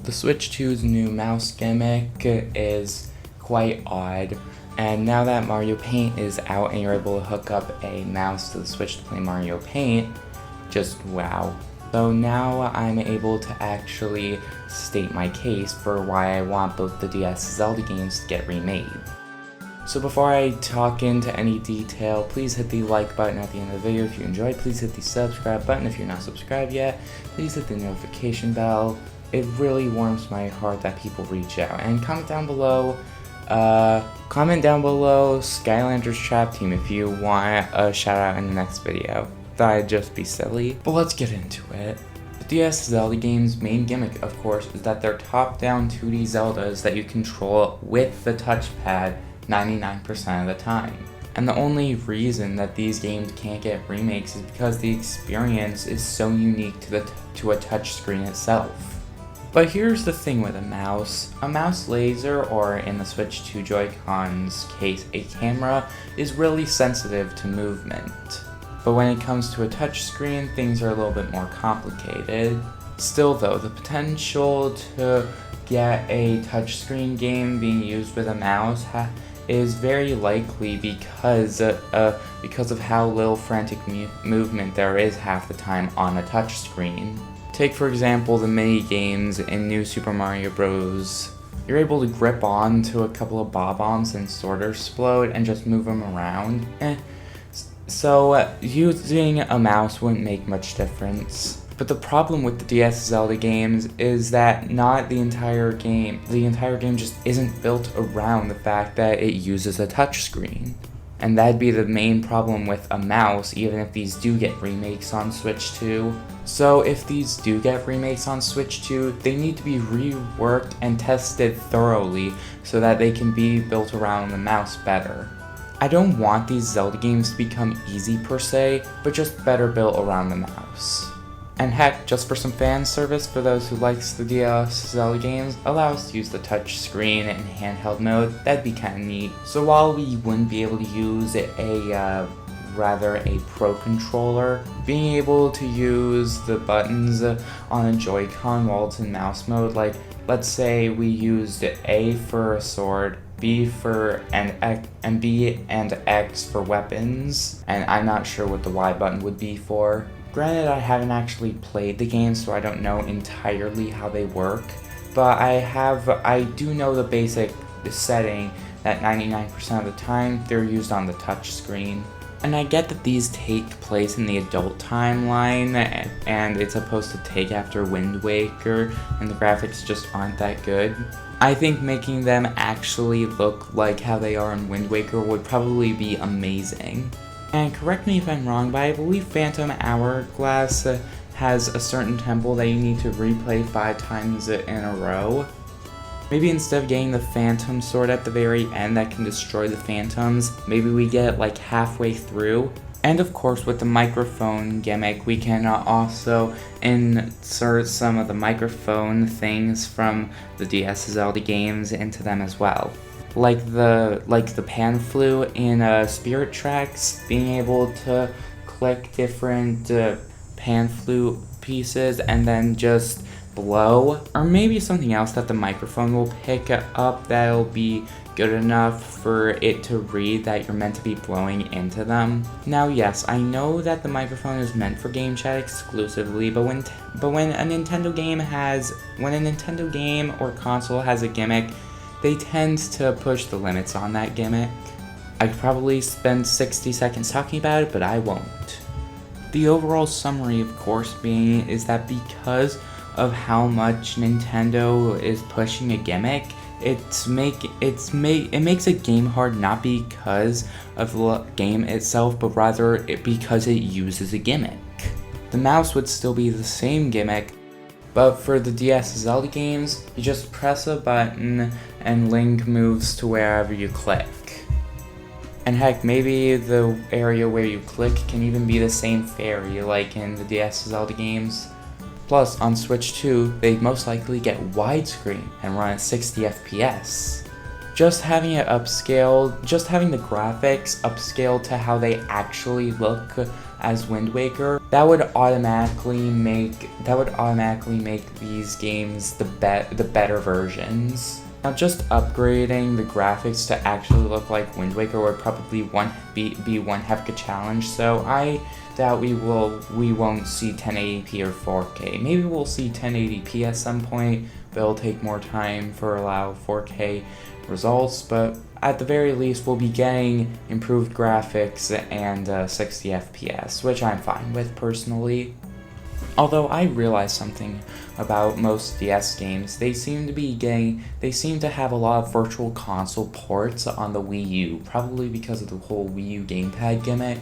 The Switch 2's new mouse gimmick is quite odd, and now that Mario Paint is out and you're able to hook up a mouse to the Switch to play Mario Paint, just wow. So now I'm able to actually state my case for why I want both the DS Zelda games to get remade. So before I talk into any detail, please hit the like button at the end of the video if you enjoyed. Please hit the subscribe button if you're not subscribed yet. Please hit the notification bell. It really warms my heart that people reach out. And comment down below Skylanders Trap Team if you want a shout out in the next video. Thought I'd just be silly, but let's get into it. The DS Zelda game's main gimmick, of course, is that they're top-down 2D Zeldas that you control with the touchpad 99% of the time. And the only reason that these games can't get remakes is because the experience is so unique to a touchscreen itself. But here's the thing with a mouse laser, or in the Switch 2 Joy-Con's case, a camera, is really sensitive to movement. But when it comes to a touchscreen, things are a little bit more complicated. Still though, the potential to get a touchscreen game being used with a mouse is very likely because of how little frantic movement there is half the time on a touchscreen. Take for example the mini games in New Super Mario Bros. You're able to grip on to a couple of bob-ombs and sword explode and just move them around. So using a mouse wouldn't make much difference. But the problem with the DS Zelda games is that not the entire game just isn't built around the fact that it uses a touchscreen. And that'd be the main problem with a mouse, even if these do get remakes on Switch 2. So if these do get remakes on Switch 2, they need to be reworked and tested thoroughly so that they can be built around the mouse better. I don't want these Zelda games to become easy per se, but just better built around the mouse. And heck, just for some fan service for those who likes the DS Zelda games, allow us to use the touch screen in handheld mode. That'd be kinda neat. So while we wouldn't be able to use a Pro controller, being able to use the buttons on a Joy-Con while it's in mouse mode, like let's say we used A for a sword, B and X for weapons, and I'm not sure what the Y button would be for. Granted, I haven't actually played the game, so I don't know entirely how they work, but I do know the basic setting that 99% of the time they're used on the touch screen. And I get that these take place in the adult timeline, and it's supposed to take after Wind Waker, and the graphics just aren't that good. I think making them actually look like how they are in Wind Waker would probably be amazing. And correct me if I'm wrong, but I believe Phantom Hourglass has a certain temple that you need to replay 5 times in a row. Maybe instead of getting the Phantom Sword at the very end that can destroy the Phantoms, maybe we get it like halfway through. And of course with the microphone gimmick, we can also insert some of the microphone things from the DS Zelda games into them as well. Like the pan flute in Spirit Tracks, being able to click different pan flute pieces and then just blow, or maybe something else that the microphone will pick up that'll be good enough for it to read that you're meant to be blowing into them. Now yes, I know that the microphone is meant for game chat exclusively, but when a Nintendo game or console has a gimmick, they tend to push the limits on that gimmick. I could probably spend 60 seconds talking about it, but I won't. The overall summary, of course, is that because of how much Nintendo is pushing a gimmick, it makes a game hard not because of the game itself, but rather because it uses a gimmick. The mouse would still be the same gimmick, but for the DS Zelda games, you just press a button and Link moves to wherever you click. And heck, maybe the area where you click can even be the same fairy like in the DS Zelda games. Plus, on Switch 2, they most likely get widescreen and run at 60 FPS. just having it upscaled, just having the graphics upscaled to how they actually look as Wind Waker, that would automatically make these games the better versions. Now, just upgrading the graphics to actually look like Wind Waker would probably be one heck of a challenge, so I doubt we won't see 1080p or 4K. Maybe we'll see 1080p at some point, but it'll take more time for allow 4K results, but at the very least we'll be getting improved graphics and 60 FPS, which I'm fine with personally. Although I realized something about most DS games, they seem to have a lot of virtual console ports on the Wii U, probably because of the whole Wii U gamepad gimmick.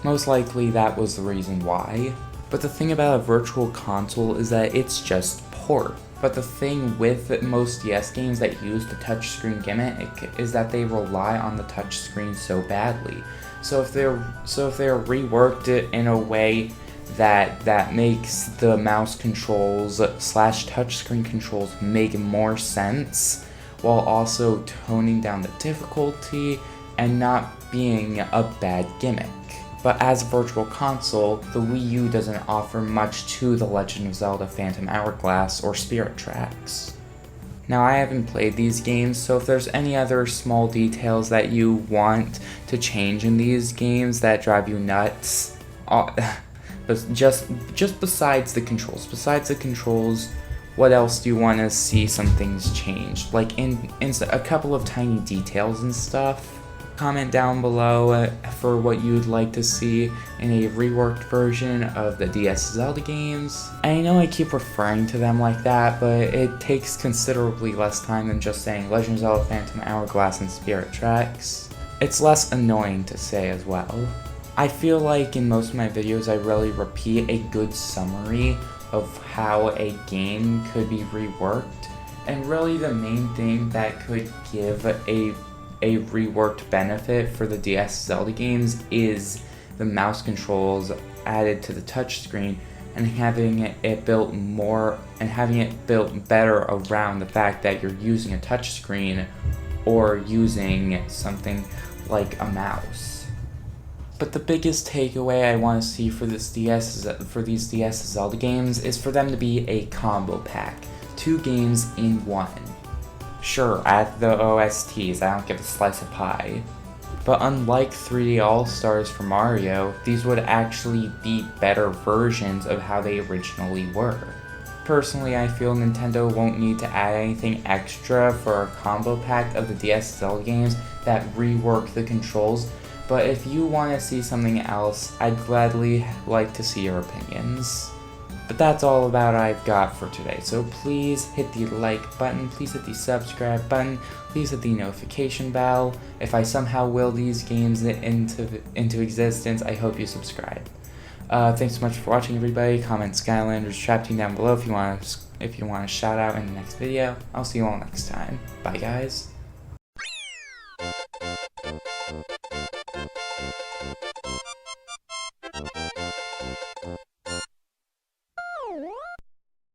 Most likely that was the reason why. But the thing about a virtual console is that it's just port. But the thing with most DS games that use the touchscreen gimmick is that they rely on the touchscreen so badly. So if they're reworked in a way that makes the mouse controls / touchscreen controls make more sense, while also toning down the difficulty and not being a bad gimmick. But as a virtual console, the Wii U doesn't offer much to The Legend of Zelda Phantom Hourglass or Spirit Tracks. Now, I haven't played these games, so if there's any other small details that you want to change in these games that drive you nuts, but just besides the controls, what else do you want to see some things changed? Like in a couple of tiny details and stuff. Comment down below for what you'd like to see in a reworked version of the DS Zelda games. I know I keep referring to them like that, but it takes considerably less time than just saying Legend of Zelda Phantom Hourglass and Spirit Tracks. It's less annoying to say as well. I feel like in most of my videos I really repeat a good summary of how a game could be reworked, and really the main thing that could give a reworked benefit for the DS Zelda games is the mouse controls added to the touchscreen and having it built better around the fact that you're using a touchscreen or using something like a mouse. But the biggest takeaway I want to see for these DS Zelda games is for them to be a combo pack, 2 games in 1. Sure, add the OSTs, I don't give a slice of pie. But unlike 3D All-Stars for Mario, these would actually be better versions of how they originally were. Personally, I feel Nintendo won't need to add anything extra for a combo pack of the DS Zelda games that rework the controls, but if you want to see something else, I'd gladly like to see your opinions. But that's all about I've got for today, so please hit the like button, please hit the subscribe button, please hit the notification bell. If I somehow will these games into existence, I hope you subscribe. Thanks so much for watching, everybody. Comment Skylanders Trap Team down below if you want a shout out in the next video. I'll see you all next time. Bye, guys.